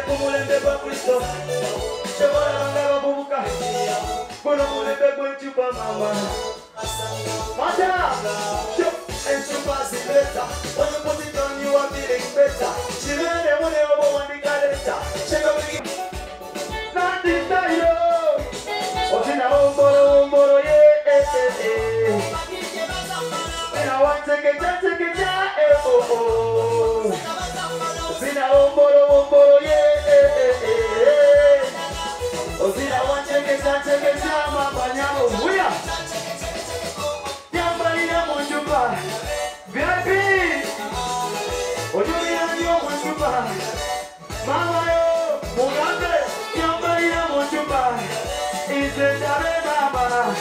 kumulembe kwa Kristo Shebora wanga wabubuka Kuno mulembe kwa chupa mama Mata And chupa si better When you put it on you are feeling better Shirene mune obo wandika leta Sheka wiki Nandi tayo Otina umboro And I want to get oh Zina umboro Zina want to get mama nyamo huya Nyamba ina munjuba VIP Ojulia nyo munjuba Mama yo Mugambe Nyamba ina munjuba Ize dare mama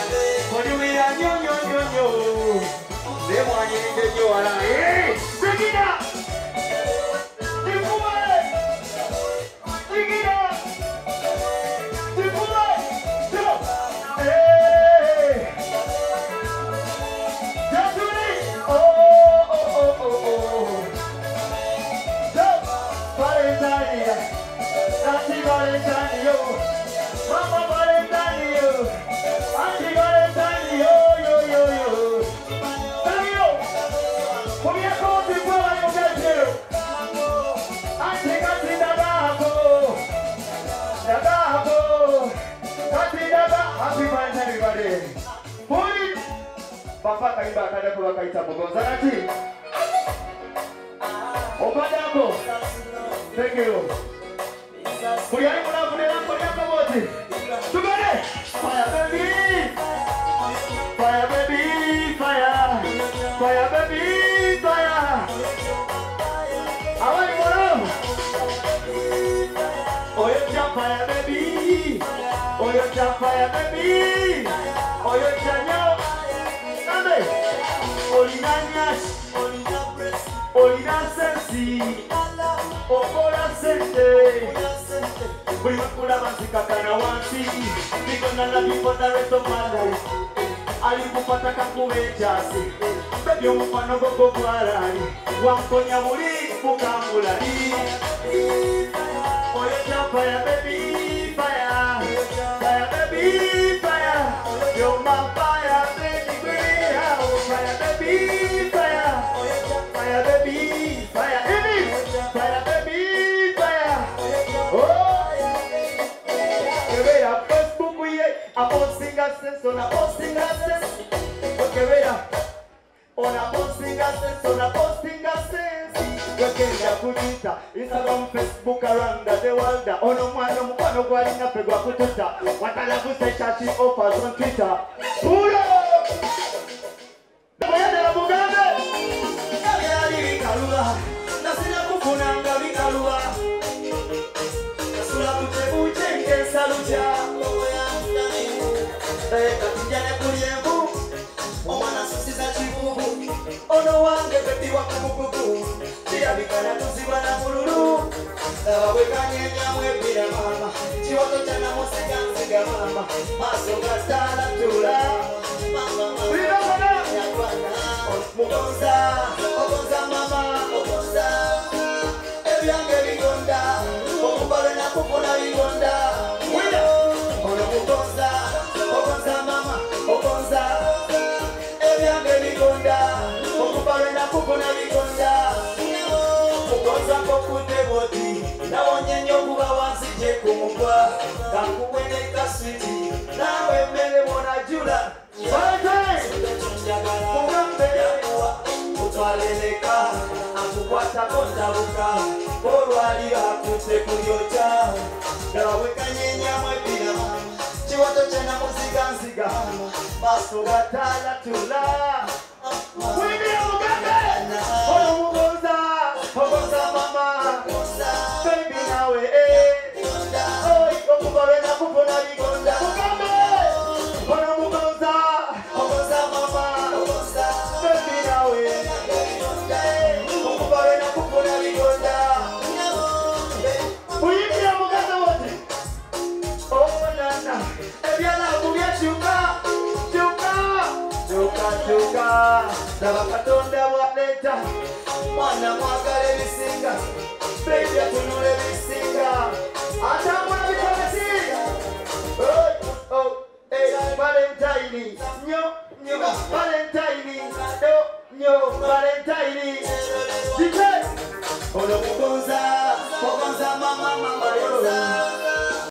Ojulia nyo Demwanye nde nyo ala Zegina Papa kaimba kada kwa kaita Mugonza nati Obadako Thank you Kuriani muna kunela kuriaka wote Tugane Fire baby Fire baby Fire Fire baby Fire Awani mwana Oyocha fire baby Oyocha fire baby Oyocha nyo Olina Nash, Olina Sensi, Okola Sente, Bulikula Mansikatana Wansi, because I love you for the rest of my life. Alikupata kakuwe jasi, Baby umufano gogo kualari, Wamkonya muli fukamulari. Oyocha fire baby, fire, fire baby, fire, you're my fire baby. Fire baby, fire, fire baby, fire, fire baby, fire. Oh, que a Facebook we a posting access on a posting access. Okay, vea, on a posting access on a posting access. Wakenya kujita Instagram, Facebook around the world. Ono mwana mkwano kwa ina pegwa kututa. Watala kusesha she offers on Twitter. Puro! Bayana la Mugambe Kabiari vikalua Nasina kufunanga vikalua Nasula kuche nke salucha Katijane kuriembu Omana susiza chibubu Ono wange pepi wakamukuku Tia vikana tuziwa na mululu Waweka nyenya mwepira mama Chiwato chana mosega nziga mama Masoga stala tula Mugonza, Mugonza mama, Mugonza Ebyange bigonda, Okubale na kupona bigonda Ono Mugonza, Mugonza mama, Mugonza Ebyange bigonda, Okubale na kupona bigonda Mugonza kokute boti, nawonye nyokuba wansije kumugwa Kakuwene kaswiti, nawe mbele mona jula Mugambe utwaleleka akukwata kontabuka Olwali akute kulyocha Gaweka nyenya mwepira Chiwato chena muziga nziga Maso gatala tula Mwini Mugambe Ono Mugonza Mugonza mama Baby nawe Oi okubale na kupona bigonda Mugambe Ono Mugonza Mugonza mama Baby nawe Okubale na kupona bigonda Uyipia Mugonza wote Oh nana Ebyala kubya chuka Chuka Nabakatonda waleta Mwana mwagale bisinga baby tunule bisinga atambula bikolesi oh hey Valentine nyo Valentine nyo Valentine DJ